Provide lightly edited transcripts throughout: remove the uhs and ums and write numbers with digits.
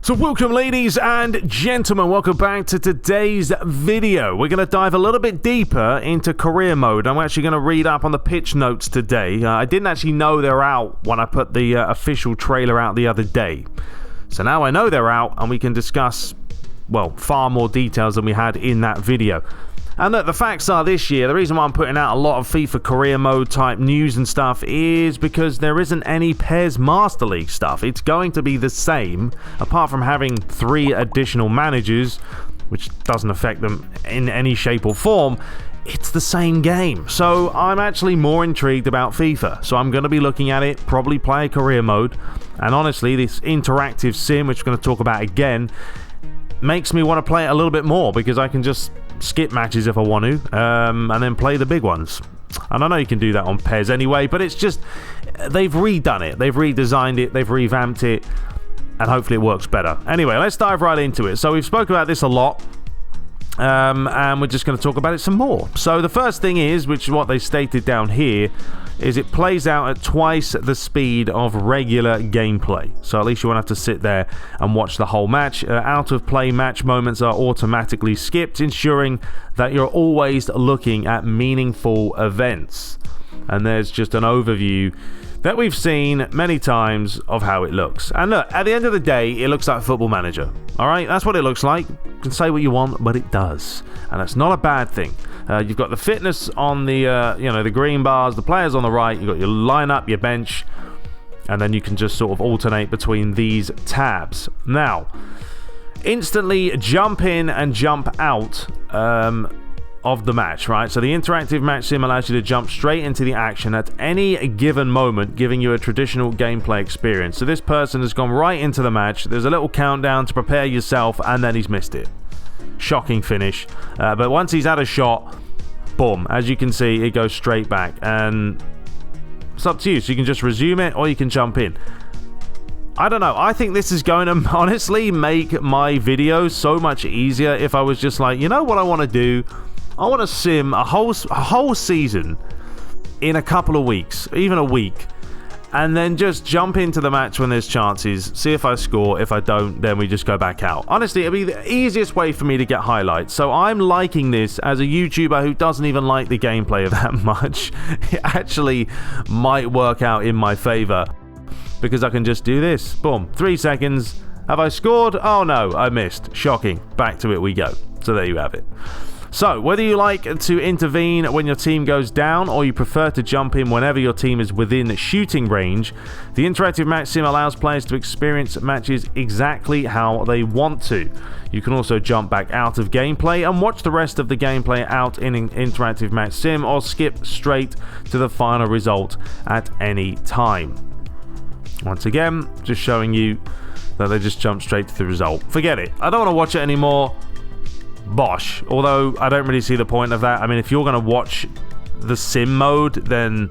So welcome ladies and gentlemen, welcome back to today's video. We're going to dive a little bit deeper into career mode. I'm actually going to read up on the pitch notes today. I didn't actually know they're out when I put the official trailer out the other day. So now I know they're out and we can discuss, well, far more details than we had in that video. And look, the facts are this year, the reason why I'm putting out a lot of FIFA career mode type news and stuff is because there isn't any PES Master League stuff. It's going to be the same, apart from having 3 additional managers, which doesn't affect them in any shape or form. It's the same game. So I'm actually more intrigued about FIFA. So I'm going to be looking at it, probably play career mode. And honestly, this interactive sim, which we're going to talk about again, makes me want to play it a little bit more because I can just skip matches if I want to, and then play the big ones. And I know you can do that on PES anyway, but it's just, they've redone it, they've redesigned it, they've revamped it, and hopefully it works better. Anyway, let's dive right into it. So we've spoken about this a lot, and we're just going to talk about it some more. So the first thing is, which is what they stated down here, is it plays out at twice the speed of regular gameplay. So at least you won't have to sit there and watch the whole match. Out of play match moments are automatically skipped, ensuring that you're always looking at meaningful events. And there's just an overview that we've seen many times of how it looks. And look, at the end of the day, it looks like Football Manager. All right, that's what it looks like. You can say what you want, but it does. And that's not a bad thing. You've got the fitness on the, the green bars, the players on the right. You've got your lineup, your bench, and then you can just sort of alternate between these tabs. Now, instantly jump in and jump out of the match, right? So the interactive match sim allows you to jump straight into the action at any given moment, giving you a traditional gameplay experience. So this person has gone right into the match. There's a little countdown to prepare yourself, and then he's missed it. Shocking finish. But once he's had a shot, boom, as you can see, it goes straight back, and it's up to you. So you can just resume it or you can jump in. I don't know. I think this is going to honestly make my videos so much easier if I was just like, you know what I want to do? I want to sim a whole season in a couple of weeks, even a week, and then just jump into the match when there's chances, see if I score. If I don't, then we just go back out. Honestly, it'd be the easiest way for me to get highlights. So I'm liking this as a YouTuber who doesn't even like the gameplay that much. It actually might work out in my favor because I can just do this. Boom. 3 seconds. Have I scored? Oh no, I missed. Shocking. Back to it we go. So there you have it. So, whether you like to intervene when your team goes down or you prefer to jump in whenever your team is within shooting range, the interactive match sim allows players to experience matches exactly how they want to. You can also jump back out of gameplay and watch the rest of the gameplay out in an interactive match sim, or skip straight to the final result at any time. Once again, just showing you that they just jump straight to the result. Forget it. I don't want to watch it anymore. Bosh. Although I don't really see the point of that. I mean, if you're going to watch the sim mode, then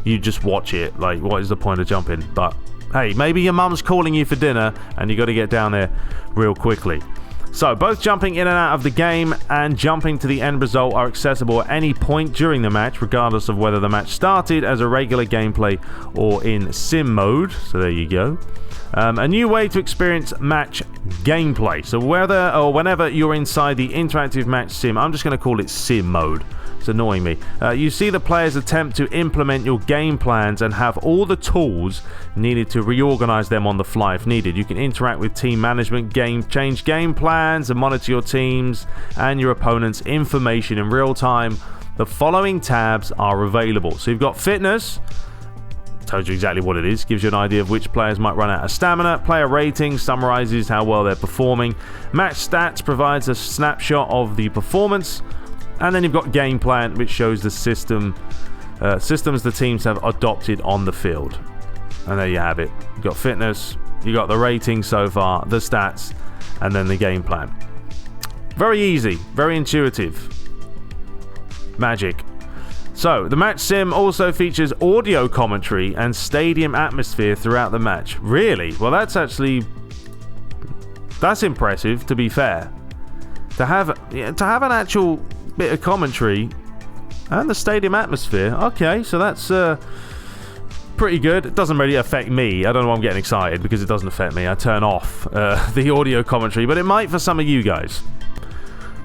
you just watch it. Like, what is the point of jumping? But hey, maybe your mum's calling you for dinner and you got to get down there real quickly. So both jumping in and out of the game and jumping to the end result are accessible at any point during the match, regardless of whether the match started as a regular gameplay or in sim mode. So there you go. A new way to experience match gameplay. So whether or whenever you're inside the interactive match sim, I'm just going to call it sim mode. It's annoying me. You see the players attempt to implement your game plans and have all the tools needed to reorganize them on the fly if needed. You can interact with team management, change game plans, and monitor your teams and your opponent's information in real time. The following tabs are available. So you've got fitness. Tells you exactly what it is, gives you an idea of which players might run out of stamina. Player rating summarizes how well they're performing. Match stats provides a snapshot of the performance. And then you've got game plan, which shows the systems the teams have adopted on the field. And there you have it. You've got fitness, you got the rating so far, the stats, and then the game plan. Very easy, very intuitive. Magic. So, the match sim also features audio commentary and stadium atmosphere throughout the match. Really? Well, that's impressive, to be fair. To have an actual bit of commentary and the stadium atmosphere. Okay, so that's pretty good. It doesn't really affect me. I don't know why I'm getting excited, because it doesn't affect me. I turn off the audio commentary, but it might for some of you guys.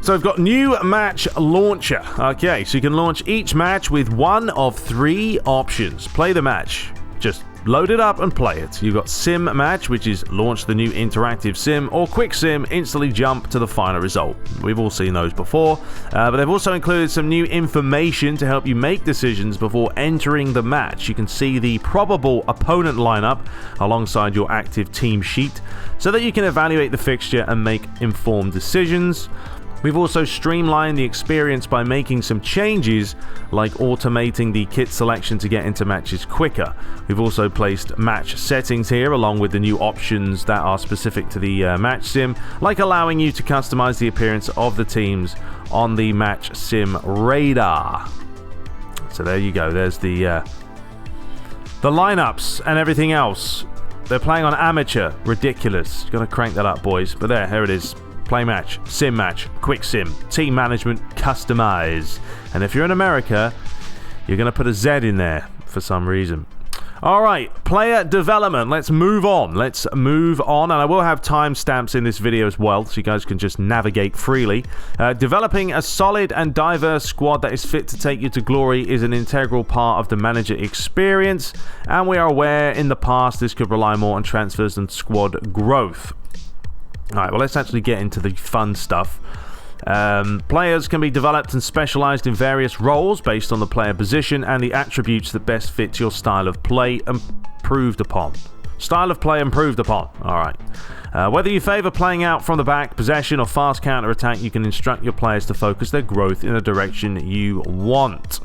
So I've got new match launcher. Okay, so you can launch each match with one of 3 options. Play the match. Just load it up and play it. You've got sim match, which is launch the new interactive sim, or quick sim, instantly jump to the final result. We've all seen those before, but they've also included some new information to help you make decisions before entering the match. You can see the probable opponent lineup alongside your active team sheet so that you can evaluate the fixture and make informed decisions. We've also streamlined the experience by making some changes, like automating the kit selection to get into matches quicker. We've also placed match settings here, along with the new options that are specific to the match sim, like allowing you to customize the appearance of the teams on the match sim radar. So there you go. There's the lineups and everything else. They're playing on amateur. Ridiculous. Gonna crank that up, boys. But here it is. Play match, sim match, quick sim, team management, customize. And if you're in America, you're going to put a Z in there for some reason. Alright, player development. Let's move on. And I will have timestamps in this video as well, so you guys can just navigate freely. Developing a solid and diverse squad that is fit to take you to glory is an integral part of the manager experience, and we are aware in the past this could rely more on transfers than squad growth. Alright, well, let's actually get into the fun stuff. Players can be developed and specialized in various roles based on the player position and the attributes that best fit your style of play improved upon. Alright. Whether you favor playing out from the back, possession, or fast counter-attack, you can instruct your players to focus their growth in the direction you want.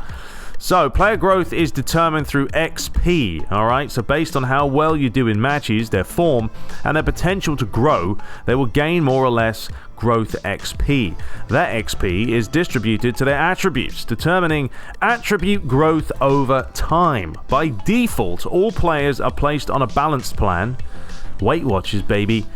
So, player growth is determined through XP, alright? So based on how well you do in matches, their form, and their potential to grow, they will gain more or less growth XP. That XP is distributed to their attributes, determining attribute growth over time. By default, all players are placed on a balanced plan. Weight Watchers, baby,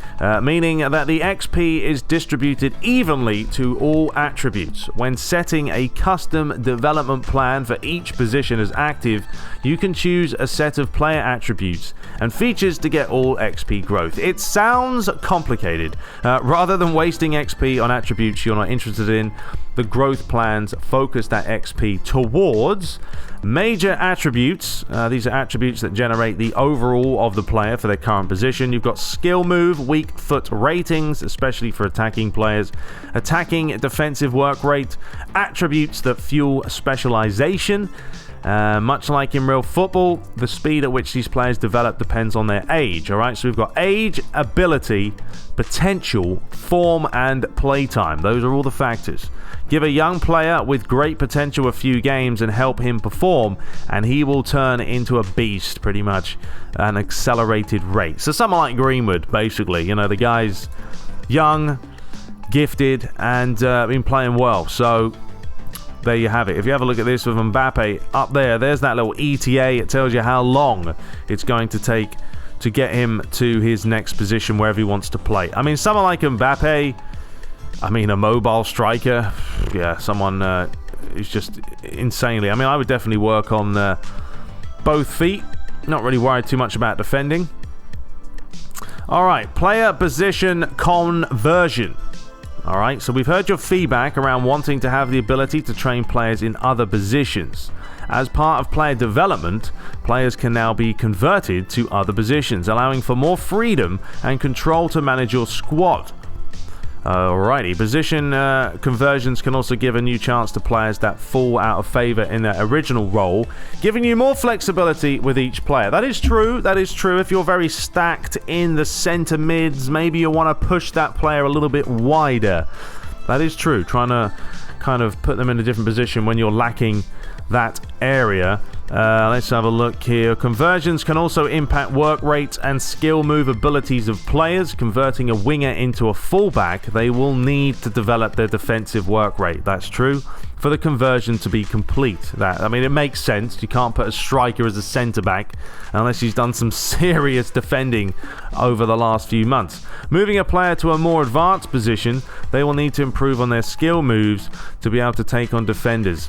meaning that the XP is distributed evenly to all attributes. When setting a custom development plan for each position as active, you can choose a set of player attributes and features to get all XP growth. It sounds complicated. Rather than wasting XP on attributes you're not interested in, the growth plans focus that XP towards major attributes. These are attributes that generate the overall of the player for their current position. You've got skill move, weak foot ratings, especially for attacking players, attacking defensive work rate, attributes that fuel specialization. Much like in real football, the speed at which these players develop depends on their age. Alright, so we've got age, ability, potential, form, and playtime. Those are all the factors. Give a young player with great potential a few games and help him perform, and he will turn into a beast pretty much at an accelerated rate. So someone like Greenwood, basically. You know, the guy's young, gifted, and been playing well. So there you have it. If you have a look at this with Mbappe up there, there's that little ETA. It tells you how long it's going to take to get him to his next position wherever he wants to play. I mean, someone like Mbappe, I mean, a mobile striker, yeah, someone who's just insanely... I mean, I would definitely work on both feet. Not really worried too much about defending. Alright, player position conversion. Alright, so we've heard your feedback around wanting to have the ability to train players in other positions. As part of player development, players can now be converted to other positions, allowing for more freedom and control to manage your squad. Alrighty, position conversions can also give a new chance to players that fall out of favor in their original role, giving you more flexibility with each player. That is true. If you're very stacked in the center mids, maybe you want to push that player a little bit wider. That is true. Trying to kind of put them in a different position when you're lacking that area. Let's have a look here. Conversions can also impact work rates and skill move abilities of players. Converting a winger into a fullback, they will need to develop their defensive work rate. That's true. For the conversion to be complete. I mean, it makes sense. You can't put a striker as a centre-back unless he's done some serious defending over the last few months. Moving a player to a more advanced position, they will need to improve on their skill moves to be able to take on defenders.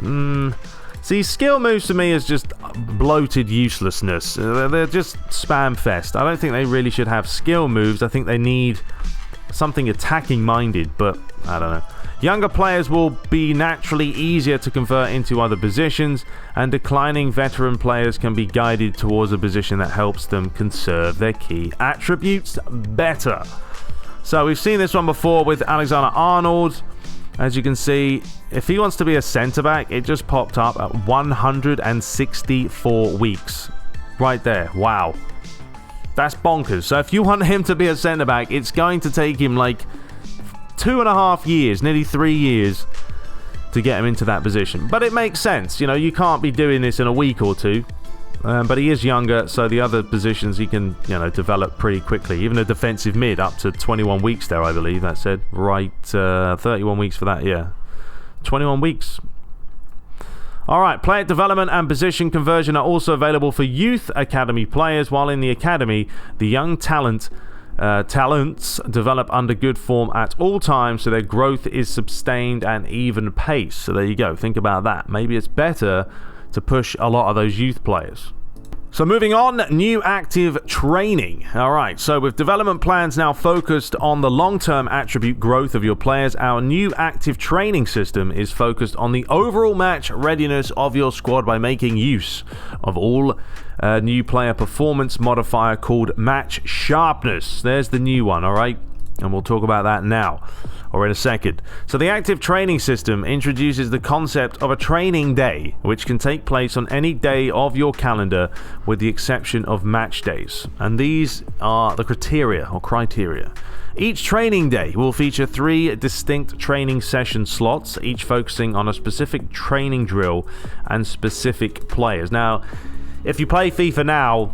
See, skill moves to me is just bloated uselessness. They're just spam fest. I don't think they really should have skill moves. I think they need something attacking minded, but I don't know. Younger players will be naturally easier to convert into other positions, and declining veteran players can be guided towards a position that helps them conserve their key attributes better. So we've seen this one before with Alexander-Arnold. As you can see, if he wants to be a centre-back, it just popped up at 164 weeks. Right there. Wow. That's bonkers. So if you want him to be a centre-back, it's going to take him like 2.5 years, nearly 3 years to get him into that position. But it makes sense. You know, you can't be doing this in a week or two. But he is younger, so the other positions he can, you know, develop pretty quickly. Even a defensive mid, up to 21 weeks there, I believe that said. Right, 31 weeks for that, yeah. 21 weeks. All right, player development and position conversion are also available for youth academy players, while in the academy, the young talents develop under good form at all times, so their growth is sustained and even pace. So there you go. Think about that. Maybe it's better to push a lot of those youth players. So moving on, new active training. All right, so with development plans now focused on the long-term attribute growth of your players, our new active training system is focused on the overall match readiness of your squad by making use of all new player performance modifier called match sharpness. There's the new one, all right? And we'll talk about that now, or in a second. So the active training system introduces the concept of a training day, which can take place on any day of your calendar with the exception of match days. And these are the criteria. Each training day will feature 3 distinct training session slots, each focusing on a specific training drill and specific players. Now, if you play FIFA now,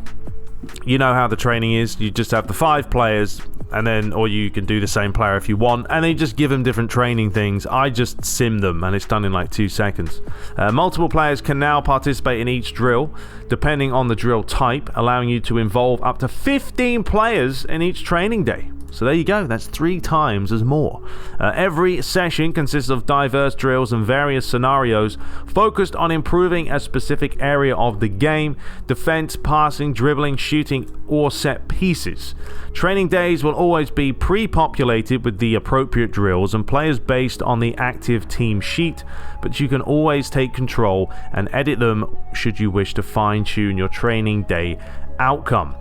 you know how the training is. You just have the 5 players, and then, or you can do the same player if you want, and they just give them different training things. I just sim them, and it's done in like 2 seconds. Multiple players can now participate in each drill, depending on the drill type, allowing you to involve up to 15 players in each training day. So there you go, that's 3 times as more. Every session consists of diverse drills and various scenarios focused on improving a specific area of the game: defense, passing, dribbling, shooting, or set pieces. Training days will always be pre-populated with the appropriate drills and players based on the active team sheet, but you can always take control and edit them should you wish to fine-tune your training day outcome.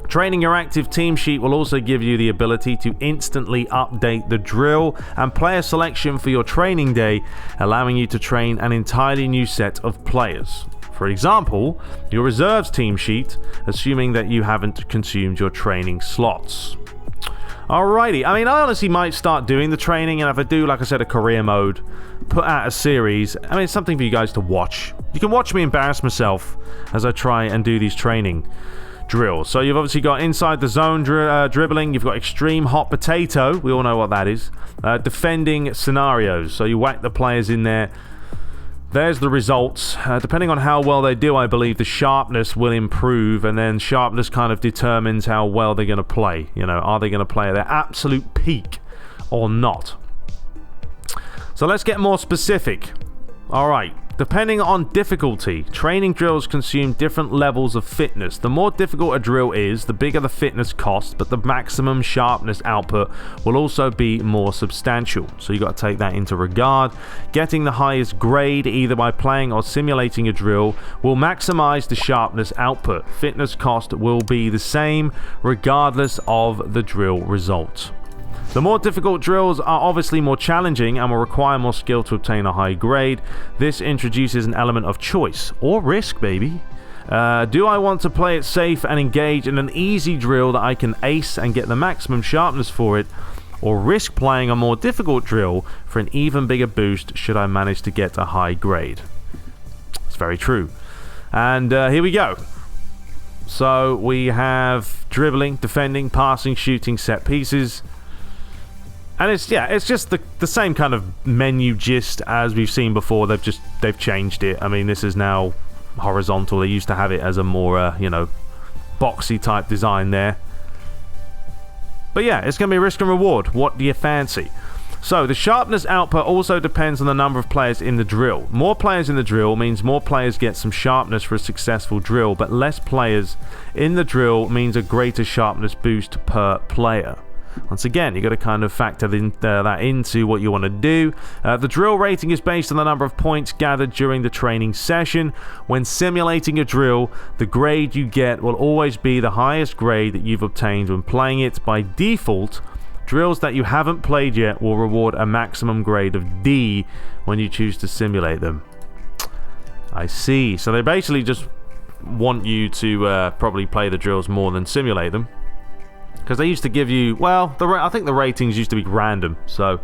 Training your active team sheet will also give you the ability to instantly update the drill and player selection for your training day, allowing you to train an entirely new set of players. For example, your reserves team sheet, assuming that you haven't consumed your training slots. Alrighty, I mean, I honestly might start doing the training, and if I do, like I said, a career mode, put out a series. I mean, it's something for you guys to watch. You can watch me embarrass myself as I try and do these training drills. So you've obviously got inside the zone dribbling, you've got extreme hot potato, we all know what that is, defending scenarios, so you whack the players in there. There's the results. Depending on how well they do, I believe the sharpness will improve, and then sharpness kind of determines how well they're going to play. You know, are they going to play at their absolute peak or not? So let's get more specific. Alright, depending on difficulty, training drills consume different levels of fitness. The more difficult a drill is, the bigger the fitness cost, but the maximum sharpness output will also be more substantial. So you've got to take that into regard. Getting the highest grade, either by playing or simulating a drill, will maximize the sharpness output. Fitness cost will be the same regardless of the drill result. The more difficult drills are obviously more challenging and will require more skill to obtain a high grade. This introduces an element of choice, or risk, baby. Do I want to play it safe and engage in an easy drill that I can ace and get the maximum sharpness for it, or risk playing a more difficult drill for an even bigger boost should I manage to get a high grade? It's very true. And here we go. So we have dribbling, defending, passing, shooting, set pieces. And it's just the same kind of menu gist as we've seen before. They've changed it. I mean, this is now horizontal. They used to have it as a more boxy type design there. But yeah, it's going to be risk and reward. What do you fancy? So the sharpness output also depends on the number of players in the drill. More players in the drill means more players get some sharpness for a successful drill, but less players in the drill means a greater sharpness boost per player. Once again, you got to kind of factor that into what you want to do. The drill rating is based on the number of points gathered during the training session. When simulating a drill, the grade you get will always be the highest grade that you've obtained when playing it. By default, drills that you haven't played yet will reward a maximum grade of D when you choose to simulate them. I see. So they basically just want you to probably play the drills more than simulate them. Because they used to give you, well, I think the ratings used to be random. So,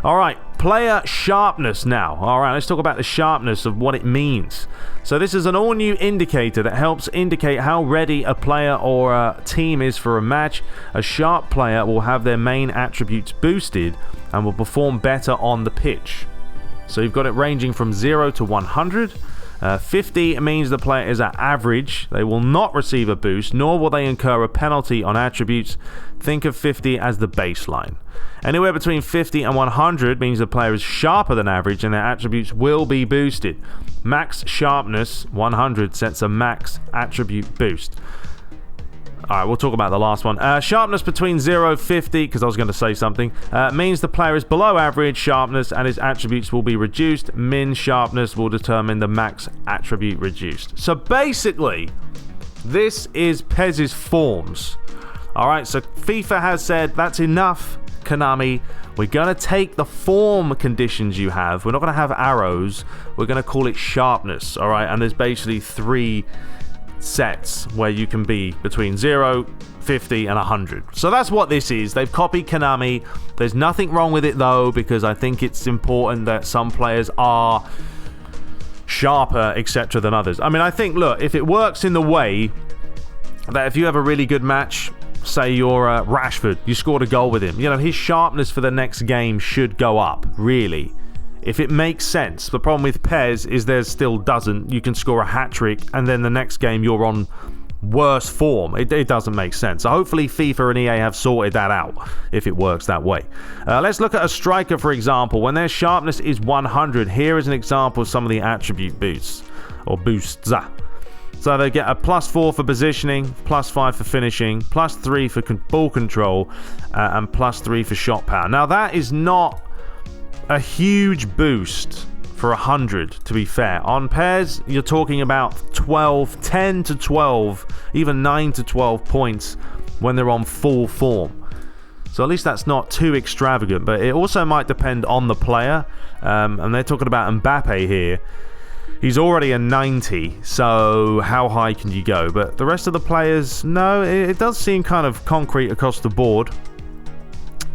alright, player sharpness now. Alright, let's talk about the sharpness of what it means. So this is an all-new indicator that helps indicate how ready a player or a team is for a match. A sharp player will have their main attributes boosted and will perform better on the pitch. So you've got it ranging from 0 to 100. 50 means the player is at average. They will not receive a boost, nor will they incur a penalty on attributes. Think of 50 as the baseline. Anywhere between 50 and 100 means the player is sharper than average and their attributes will be boosted. Max sharpness 100 sets a max attribute boost. Alright, we'll talk about the last one. Sharpness between 0 and 50, because I was going to say something, means the player is below average sharpness and his attributes will be reduced. Min sharpness will determine the max attribute reduced. So basically, this is PES's forms. Alright, so FIFA has said, that's enough, Konami. We're going to take the form conditions you have. We're not going to have arrows. We're going to call it sharpness. Alright, and there's basically 3 sets where you can be between 0, 50 and 100. So that's what this is. They've copied Konami. There's nothing wrong with it though, because I think it's important that some players are sharper, etc. than others. I mean, I think, look, if it works in the way that if you have a really good match, say you're Rashford, you scored a goal with him, you know, his sharpness for the next game should go up, really. If it makes sense. The problem with PES is there still doesn't. You can score a hat-trick and then the next game you're on worse form. It doesn't make sense. So hopefully FIFA and EA have sorted that out if it works that way. Let's look at a striker, for example. When their sharpness is 100, here is an example of some of the attribute boosts, or boosts. So they get a +4 for positioning, +5 for finishing, +3 for ball control, and +3 for shot power. Now that is not a huge boost for 100, to be fair. On PES, you're talking about 10 to 12, even 9 to 12 points when they're on full form. So at least that's not too extravagant, but it also might depend on the player. And they're talking about Mbappe here. He's already a 90, so how high can you go? But the rest of the players, no, it does seem kind of concrete across the board.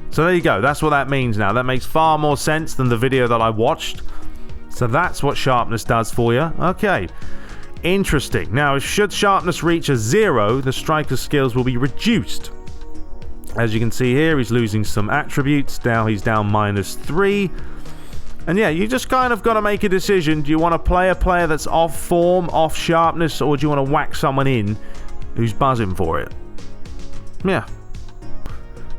So there you go, that's what that means now. That makes far more sense than the video that I watched. So that's what sharpness does for you. Okay, interesting. Now, should sharpness reach a 0, the striker's skills will be reduced. As you can see here, he's losing some attributes. Now he's down -3. And yeah, you just kind of got to make a decision. Do you want to play a player that's off form, off sharpness, or do you want to whack someone in who's buzzing for it? Yeah.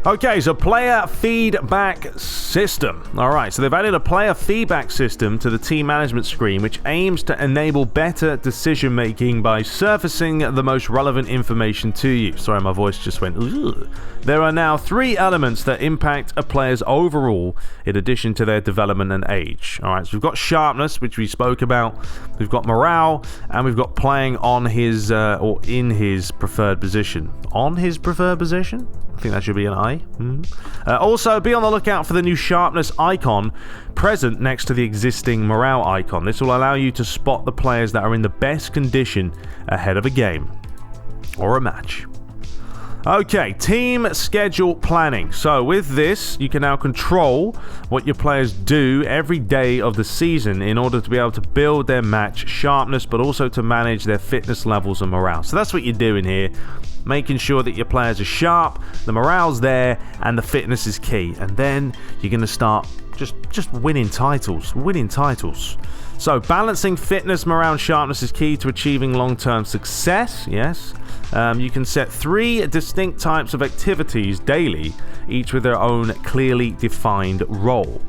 Okay, so player feedback system. Alright, so they've added a player feedback system to the team management screen, which aims to enable better decision making by surfacing the most relevant information to you. Sorry, my voice just went, ugh. There are now 3 elements that impact a player's overall, in addition to their development and age. Alright, so we've got sharpness, which we spoke about, we've got morale, and we've got playing on his, or in his preferred position. On his preferred position? I think that should be an I. Also, be on the lookout for the new sharpness icon present next to the existing morale icon. This will allow you to spot the players that are in the best condition ahead of a game or a match. Okay, team schedule planning. So with this, you can now control what your players do every day of the season in order to be able to build their match sharpness, but also to manage their fitness levels and morale. So that's what you're doing here, making sure that your players are sharp, the morale's there, and the fitness is key. And then you're going to start just winning titles. So balancing fitness, morale, and sharpness is key to achieving long-term success, yes. you can set 3 distinct types of activities daily, each with their own clearly defined role.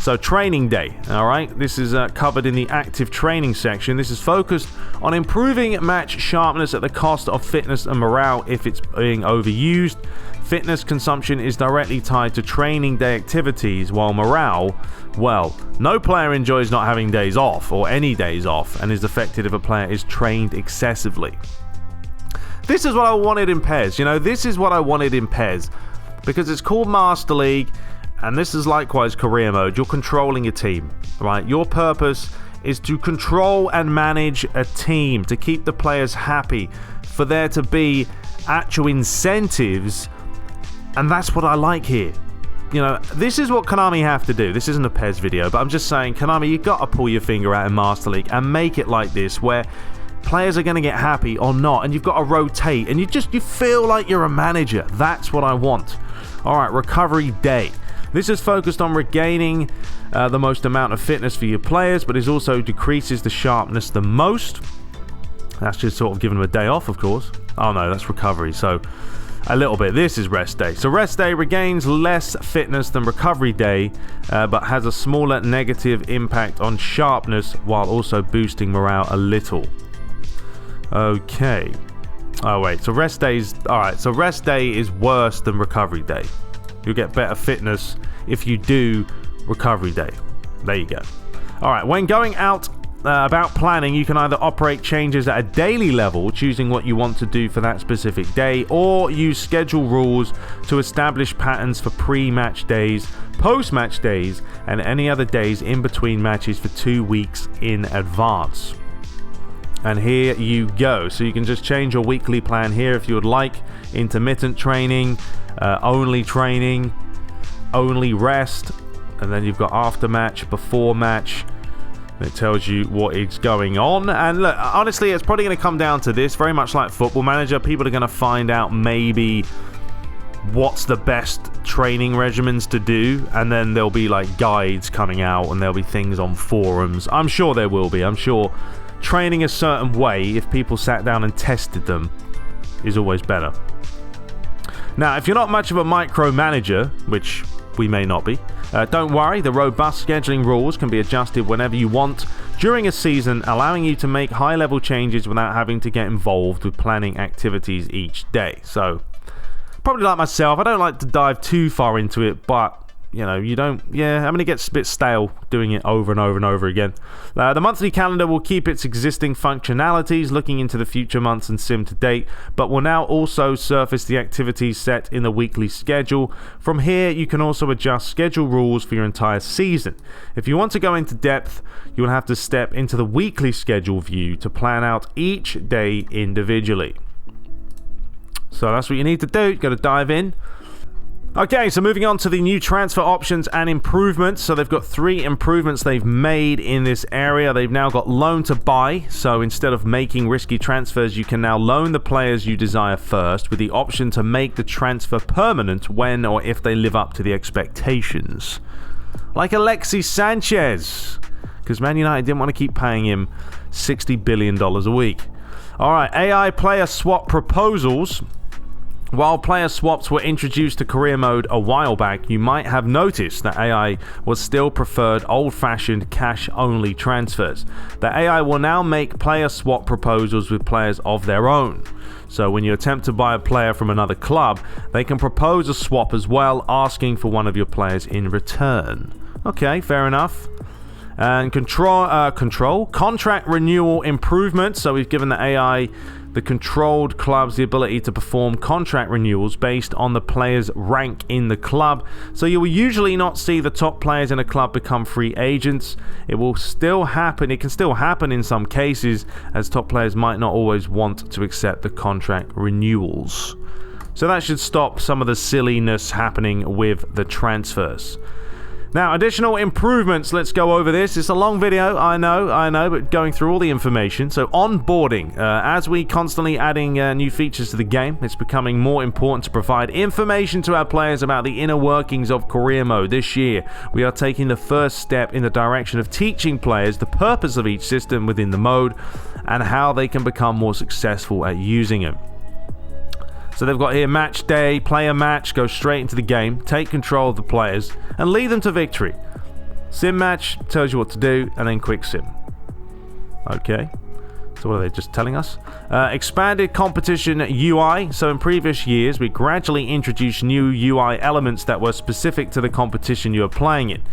So training day, alright, this is covered in the active training section. This is focused on improving match sharpness at the cost of fitness and morale if it's being overused. Fitness consumption is directly tied to training day activities, while morale, well, no player enjoys not having days off, or any days off, and is affected if a player is trained excessively. This is what I wanted in PES, this is what I wanted in PES, because it's called Master League, and this is likewise career mode. You're controlling a team, right? Your purpose is to control and manage a team, to keep the players happy, for there to be actual incentives, and that's what I like here. This is what Konami have to do. This isn't a PES video, but I'm just saying, Konami, you've got to pull your finger out in Master League and make it like this, where players are going to get happy or not, and you've got to rotate, and you feel like you're a manager. That's what I want. Alright, recovery day. This is focused on regaining the most amount of fitness for your players, but it also decreases the sharpness the most. That's just sort of giving them a day off, of course. Oh no, that's recovery, so a little bit. This is rest day. So rest day regains less fitness than recovery day, but has a smaller negative impact on sharpness while also boosting morale a little. Okay. Oh wait, so rest days. Alright, so rest day is worse than recovery day. You'll get better fitness if you do recovery day. There you go. Alright, when going out about planning, you can either operate changes at a daily level, choosing what you want to do for that specific day, or use schedule rules to establish patterns for pre-match days, post-match days, and any other days in between matches for 2 weeks in advance. And here you go. So you can just change your weekly plan here if you would like. Intermittent training, only training, only rest, and then you've got after match, before match. It tells you what is going on. And look, honestly, it's probably going to come down to this, very much like Football Manager. People are going to find out maybe what's the best training regimens to do, and then there'll be like guides coming out, and there'll be things on forums. I'm sure there will be. I'm sure training a certain way, if people sat down and tested them, is always better. Now, if you're not much of a micromanager, which we may not be, don't worry, the robust scheduling rules can be adjusted whenever you want during a season, allowing you to make high-level changes without having to get involved with planning activities each day. So, probably like myself, I don't like to dive too far into it, but you don't, I mean, it gets a bit stale doing it over and over and over again. The monthly calendar will keep its existing functionalities, looking into the future months and sim to date, but will now also surface the activities set in the weekly schedule. From here, you can also adjust schedule rules for your entire season. If you want to go into depth, you will have to step into the weekly schedule view to plan out each day individually. So that's what you need to do. You've got to dive in. Okay, so moving on to the new transfer options and improvements. So they've got 3 improvements they've made in this area. They've now got loan to buy. So instead of making risky transfers, you can now loan the players you desire first, with the option to make the transfer permanent when or if they live up to the expectations. Like Alexis Sanchez, because Man United didn't want to keep paying him $60 billion a week. Alright, AI player swap proposals. While player swaps were introduced to career mode a while back, you might have noticed that AI was still preferred old-fashioned cash-only transfers. The AI will now make player swap proposals with players of their own. So when you attempt to buy a player from another club, they can propose a swap as well, asking for one of your players in return. Okay, fair enough. And contract renewal improvements. So we've given the AI, the controlled clubs, the ability to perform contract renewals based on the player's rank in the club. So you will usually not see the top players in a club become free agents. It will still happen. It can still happen in some cases, as top players might not always want to accept the contract renewals. So that should stop some of the silliness happening with the transfers. Now, additional improvements, let's go over this. It's a long video, I know, but going through all the information. So, onboarding. As we constantly adding new features to the game, it's becoming more important to provide information to our players about the inner workings of career mode. This year, we are taking the first step in the direction of teaching players the purpose of each system within the mode and how they can become more successful at using it. So they've got here match day, play a match, go straight into the game, take control of the players, and lead them to victory. Sim match tells you what to do, and then quick sim. Okay. So what are they just telling us? Expanded competition UI. So in previous years, we gradually introduced new UI elements that were specific to the competition you are playing in.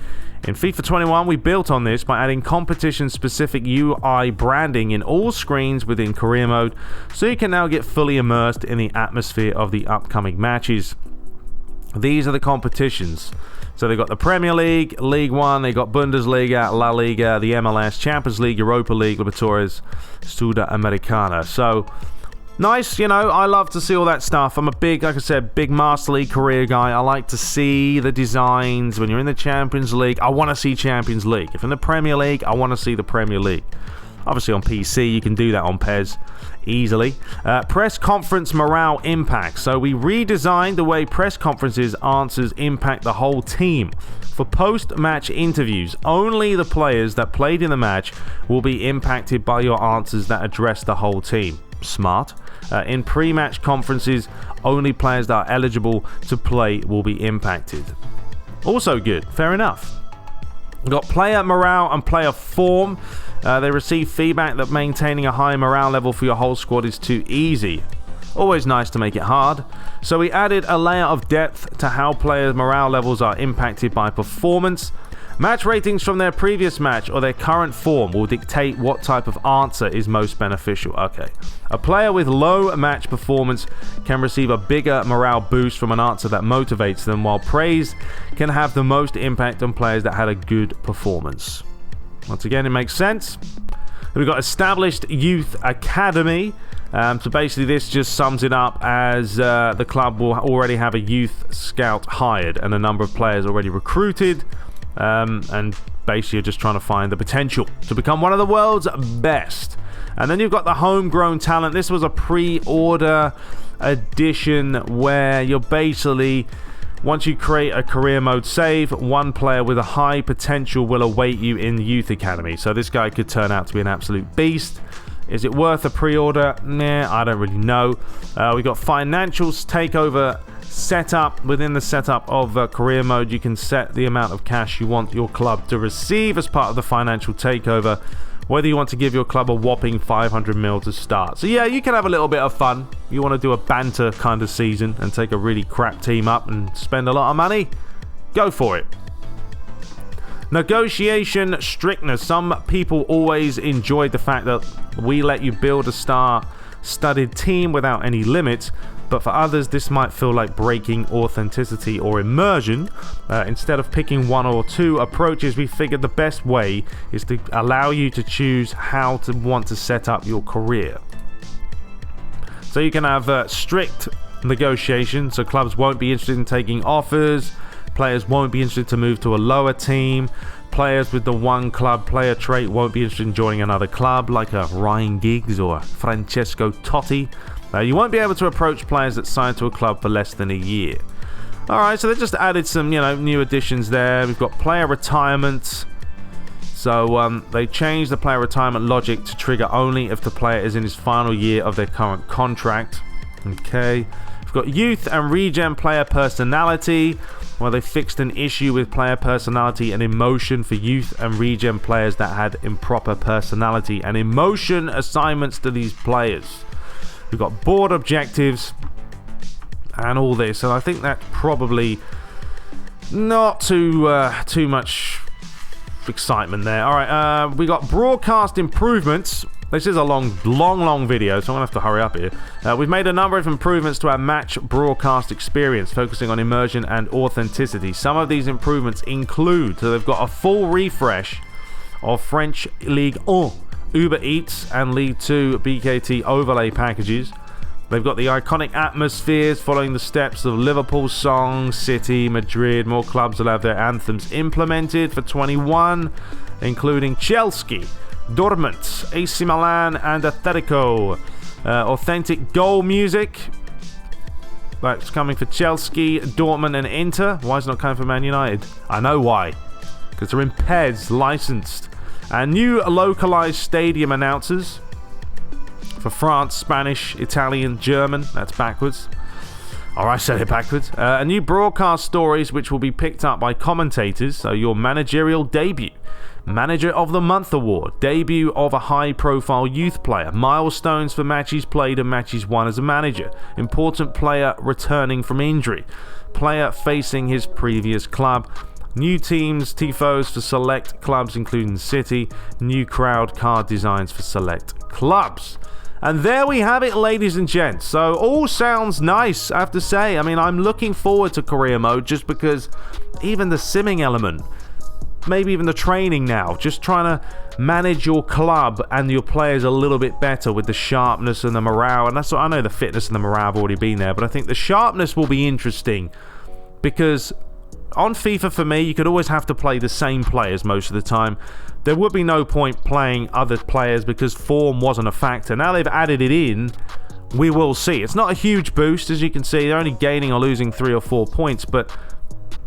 In FIFA 21, we built on this by adding competition-specific UI branding in all screens within Career Mode, so you can now get fully immersed in the atmosphere of the upcoming matches. These are the competitions. So they've got the Premier League, League One, they've got Bundesliga, La Liga, the MLS, Champions League, Europa League, Libertadores, Sudamericana. So nice, you know, I love to see all that stuff. I'm a big, like I said, big Master League career guy. I like to see the designs. When you're in the Champions League, I want to see Champions League. If in the Premier League, I want to see the Premier League. Obviously on PC, you can do that on PES easily. Press conference morale impact. So we redesigned the way press conferences answers impact the whole team. For post-match interviews, only the players that played in the match will be impacted by your answers that address the whole team. Smart. In pre-match conferences, only players that are eligible to play will be impacted. Also good. Fair enough. We've got player morale and player form. They receive feedback that maintaining a high morale level for your whole squad is too easy. Always nice to make it hard. So we added a layer of depth to how players' morale levels are impacted by performance. Match ratings from their previous match or their current form will dictate what type of answer is most beneficial. Okay. A player with low match performance can receive a bigger morale boost from an answer that motivates them, while praise can have the most impact on players that had a good performance. Once again, it makes sense. We've got established youth academy. So basically this just sums it up as the club will already have a youth scout hired and a number of players already recruited. And basically you're just trying to find the potential to become one of the world's best. And then you've got the homegrown talent. This was a pre-order edition where you're basically, once you create a career mode save, one player with a high potential will await you in the youth academy. So this guy could turn out to be an absolute beast. Is it worth a pre-order? Nah, I don't really know. We got financials takeover setup. Within the setup of career mode, you can set the amount of cash you want your club to receive as part of the financial takeover, whether you want to give your club a whopping 500 mil to start. So yeah, you can have a little bit of fun. You want to do a banter kind of season and take a really crap team up and spend a lot of money? Go for it. Negotiation strictness. Some people always enjoyed the fact that we let you build a star-studded team without any limits, but for others this might feel like breaking authenticity or immersion. Instead of picking one or two approaches, we figured the best way is to allow you to choose how to want to set up your career. So you can have strict negotiation, so clubs won't be interested in taking offers. Players won't be interested to move to a lower team. Players with the one club player trait won't be interested in joining another club, like a Ryan Giggs or Francesco Totti. You won't be able to approach players that sign to a club for less than a year. Alright, so they just added some, new additions there. We've got player retirement. So they changed the player retirement logic to trigger only if the player is in his final year of their current contract. Okay. We've got youth and regen player personality. Well, they fixed an issue with player personality and emotion for youth and regen players that had improper personality and emotion assignments to these players. We've got board objectives and all this, and I think that's probably not too much excitement there. All right, we got broadcast improvements. This is a long video, so I'm gonna have to hurry up here. We've made a number of improvements to our match broadcast experience, focusing on immersion and authenticity. Some of these improvements include, so they've got a full refresh of French Ligue 1, Uber Eats, and League 2 BKT overlay packages. They've got the iconic atmospheres following the steps of Liverpool song, City, Madrid. More clubs will have their anthems implemented for 21, including Chelsea, Dortmund, AC Milan, and Atletico. Authentic goal music. That's coming for Chelsea, Dortmund, and Inter. Why is it not coming for Man United? I know why. Because they're in PES licensed. And new localized stadium announcers for France, Spanish, Italian, German. That's backwards. Or I said it backwards. A new broadcast stories which will be picked up by commentators. So your managerial debut, Manager of the Month award, debut of a high-profile youth player, milestones for matches played and matches won as a manager, important player returning from injury, player facing his previous club, new teams, tifos for select clubs including City, new crowd card designs for select clubs. And there we have it, ladies and gents. So all sounds nice, I have to say. I mean, I'm looking forward to career mode just because even the simming element, maybe even the training now, just trying to manage your club and your players a little bit better with the sharpness and the morale. And that's what I know, the fitness and the morale have already been there, but I think the sharpness will be interesting because on FIFA, for me, you could always have to play the same players most of the time. There would be no point playing other players because form wasn't a factor. Now they've added it in, we will see. It's not a huge boost, as you can see. They're only gaining or losing 3 or 4 points, but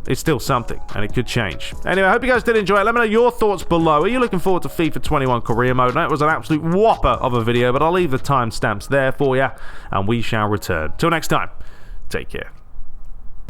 it's still something, and it could change. Anyway, I hope you guys did enjoy it. Let me know your thoughts below. Are you looking forward to FIFA 21 Career Mode? That was an absolute whopper of a video, but I'll leave the timestamps there for you, and we shall return. Till next time, take care.